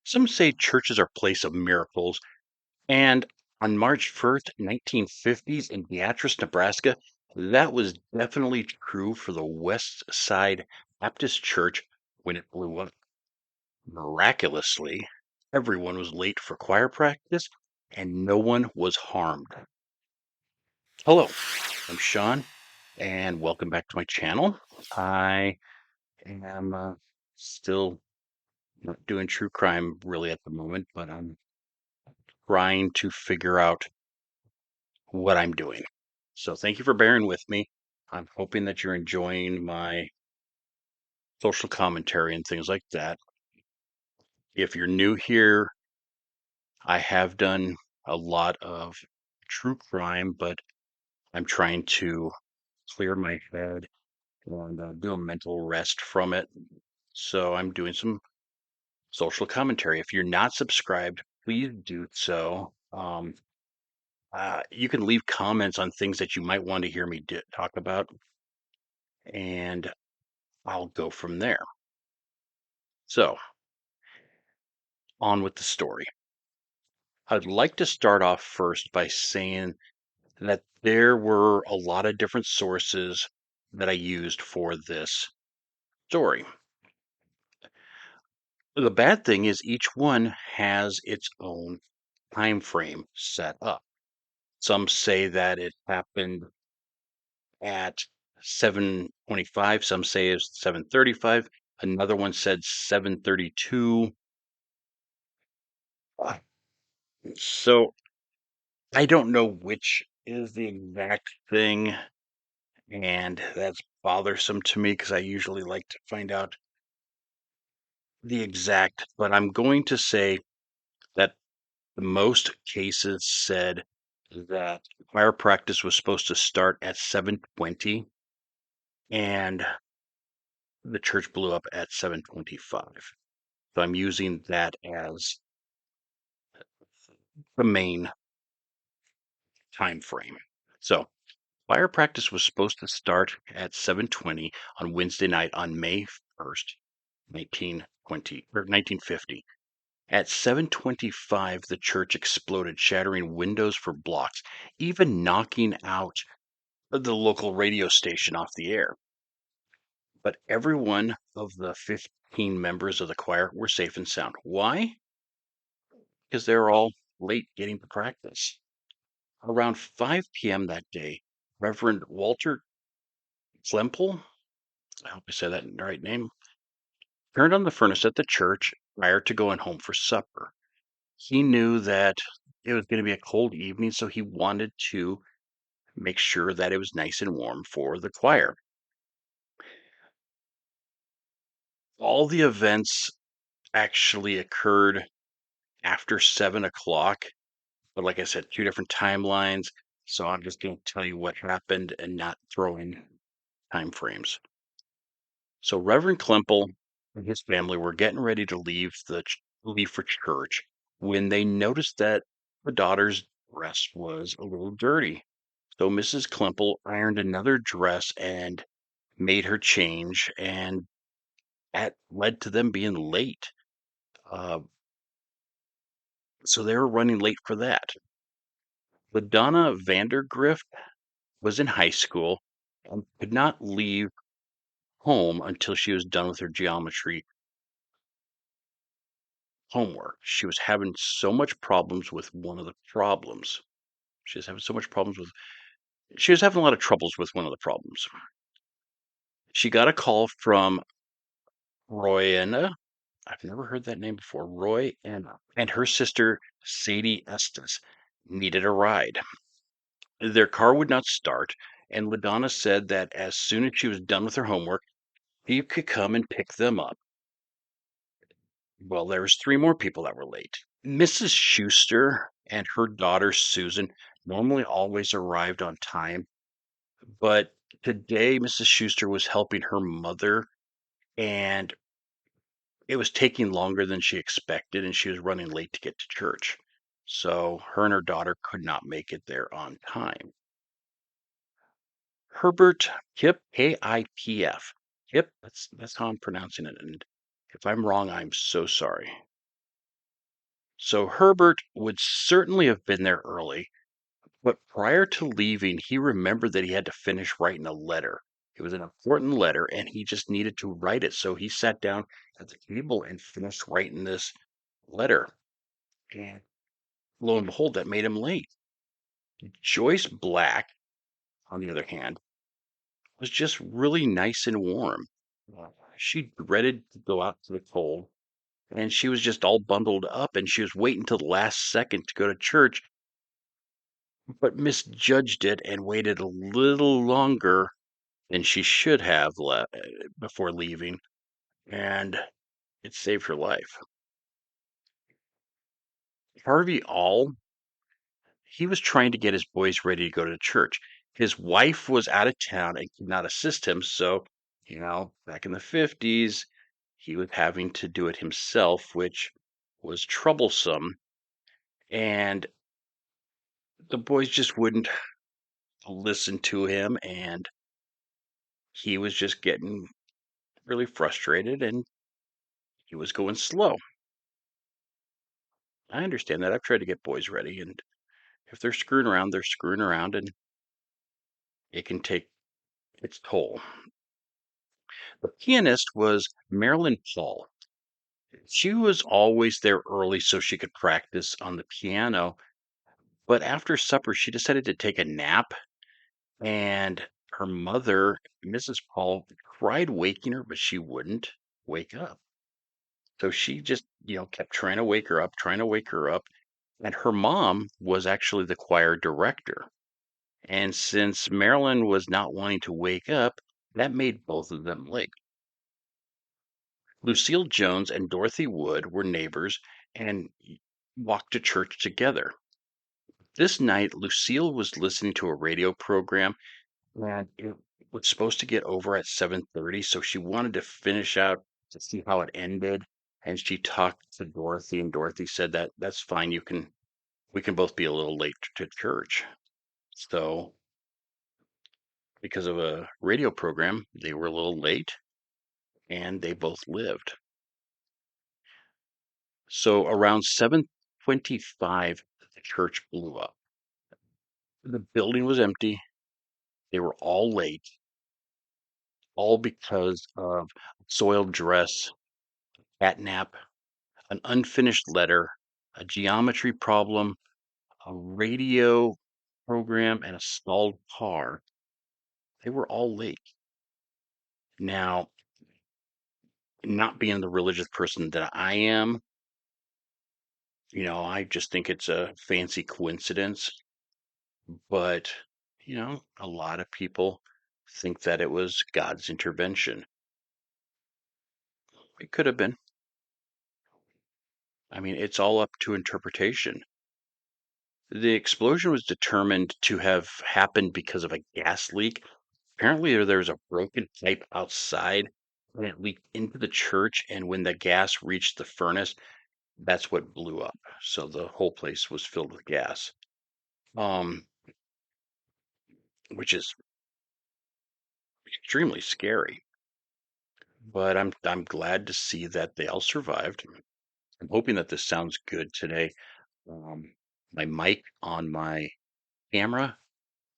Some say churches are place of miracles, and on March 1st, 1950s in Beatrice, Nebraska, that was definitely true for the West Side Baptist Church when it blew up. Miraculously, everyone was late for choir practice and no one was harmed. Hello, I'm Sean, and welcome back to my channel. I am still not doing true crime really at the moment, but I'm trying to figure out what I'm doing. So thank you for bearing with me. I'm hoping that you're enjoying my social commentary and things like that. If you're new here, I have done a lot of true crime, but I'm trying to clear my head and do a mental rest from it. So I'm doing some social commentary. If you're not subscribed, please do so. You can leave comments on things that you might want to hear me talk about, and I'll go from there. So, on with the story. I'd like to start off first by saying that there were a lot of different sources that I used for this story. The bad thing is each one has its own time frame set up. Some say that it happened at 7:25, some say it's 7:35, another one said 7:32. Uh, So I don't know which is the exact thing, and that's bothersome to me because I usually like to find out the exact, but I'm going to say that the most cases said that choir practice was supposed to start at 7:20 and the church blew up at 7:25. So I'm using that as the main time frame. So choir practice was supposed to start at 7:20 on Wednesday night on May 1st, 1950. At 7:25, the church exploded, shattering windows for blocks, even knocking out the local radio station off the air. But every one of the 15 members of the choir were safe and sound. Why? Because they were all late getting to practice. Around 5 p.m. that day, Reverend Walter Klemple, I hope I said that in the right name, turned on the furnace at the church prior to going home for supper. He knew that it was going to be a cold evening, so he wanted to make sure that it was nice and warm for the choir. All the events actually occurred after 7 o'clock, but like I said, two different timelines. So I'm just going to tell you what happened and not throw in time frames. So Reverend Klemple and his family were getting ready to leave for church when they noticed that the daughter's dress was a little dirty. So Mrs. Klemple ironed another dress and made her change, and that led to them being late. Uh, so they were running late for that. LaDonna Vandergrift was in high school and could not leave home until she was done with her geometry homework. She was having so much problems with one of the problems. She was having so much problems with, she was having a lot of troubles with one of the problems. She got a call from Royana. I've never heard that name before. Roy and her sister Sadie Estes needed a ride. Their car would not start, and LaDonna said that as soon as she was done with her homework, she could come and pick them up. Well, there was three more people that were late. Mrs. Schuster and her daughter Susan normally always arrived on time, but today Mrs. Schuster was helping her mother, and it was taking longer than she expected, and she was running late to get to church. So her and her daughter could not make it there on time. Herbert Kip, Kipf. Kip, that's how I'm pronouncing it. And if I'm wrong, I'm so sorry. So Herbert would certainly have been there early, but prior to leaving, he remembered that he had to finish writing a letter. It was an important letter, and he just needed to write it. So he sat down at the table and finished writing this letter. And lo and behold, that made him late. Joyce Black, on the other hand, was just really nice and warm. She dreaded to go out to the cold, and she was just all bundled up, and she was waiting till the last second to go to church, but misjudged it and waited a little longer than she should have before leaving, and it saved her life. Harvey All, he was trying to get his boys ready to go to church. His wife was out of town and could not assist him, so, back in the 50s, he was having to do it himself, which was troublesome, and the boys just wouldn't listen to him, and he was just getting really frustrated, and he was going slow. I understand that. I've tried to get boys ready, and if they're screwing around, they're screwing around, and it can take its toll. The pianist was Marilyn Paul. She was always there early so she could practice on the piano, but after supper, she decided to take a nap, and her mother, Mrs. Paul, tried waking her, but she wouldn't wake up. So she just, kept trying to wake her up, trying to wake her up. And her mom was actually the choir director. And since Marilyn was not wanting to wake up, that made both of them late. Lucille Jones and Dorothy Wood were neighbors and walked to church together. This night, Lucille was listening to a radio program, and it was supposed to get over at 7:30, so she wanted to finish out to see how it ended. And she talked to Dorothy, and Dorothy said that that's fine. We can both be a little late to church. So, because of a radio program, they were a little late, and they both lived. So around 7:25, the church blew up. The building was empty. They were all late, all because of soiled dress, catnap, an unfinished letter, a geometry problem, a radio program, and a stalled car. They were all late. Now, not being the religious person that I am, I just think it's a fancy coincidence. But, a lot of people think that it was God's intervention. It could have been. I mean, it's all up to interpretation. The explosion was determined to have happened because of a gas leak. Apparently, there was a broken pipe outside and it leaked into the church. And when the gas reached the furnace, that's what blew up. So the whole place was filled with gas, um, which is extremely scary. But I'm glad to see that they all survived. I'm hoping that this sounds good today. Um, my mic on my camera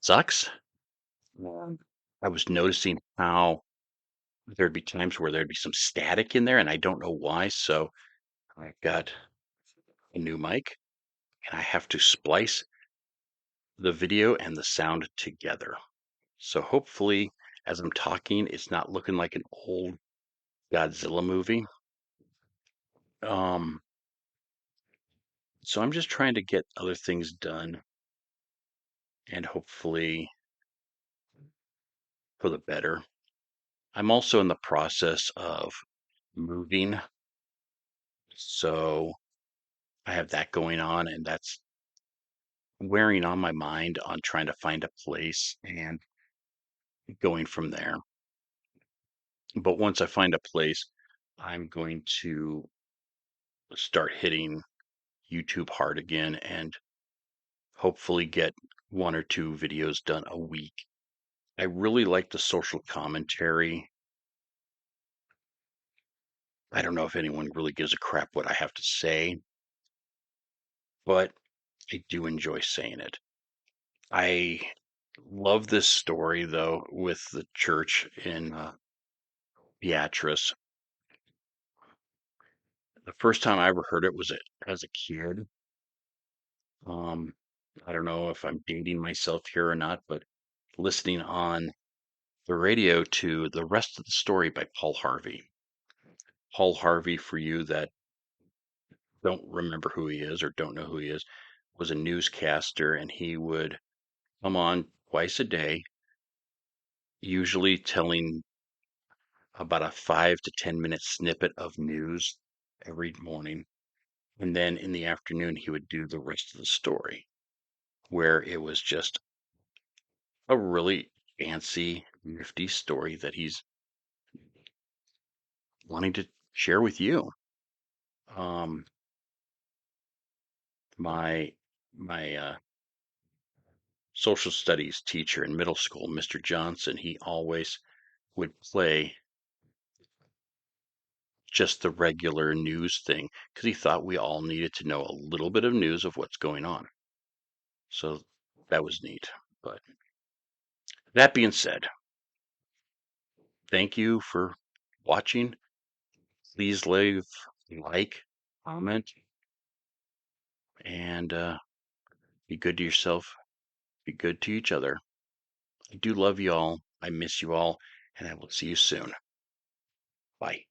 sucks. I was noticing how there'd be times where there'd be some static in there, and I don't know why. So I got a new mic, and I have to splice the video and the sound together. So hopefully, as I'm talking, it's not looking like an old Godzilla movie. Um, so I'm just trying to get other things done and hopefully for the better. I'm also in the process of moving, so I have that going on, and that's wearing on my mind on trying to find a place and going from there. But once I find a place, I'm going to start hitting YouTube hard again and hopefully get one or two videos done a week. I really like the social commentary. I don't know if anyone really gives a crap what I have to say, but I do enjoy saying it. I love this story though with the church in Beatrice. The first time I ever heard it was as a kid. Um, I don't know if I'm dating myself here or not, but listening on the radio to The Rest of the Story by Paul Harvey. Paul Harvey, for you that don't remember who he is or don't know who he is, was a newscaster and he would come on twice a day, usually telling about a 5 to 10 minute snippet of news every morning. And then in the afternoon, he would do the rest of the story, where it was just a really fancy, nifty story that he's wanting to share with you. Um, my my social studies teacher in middle school, Mr. Johnson, he always would play just the regular news thing because he thought we all needed to know a little bit of news of what's going on. So that was neat. But that being said, thank you for watching. Please leave a like, comment, and be good to yourself. Be good to each other. I do love you all. I miss you all, and I will see you soon. Bye.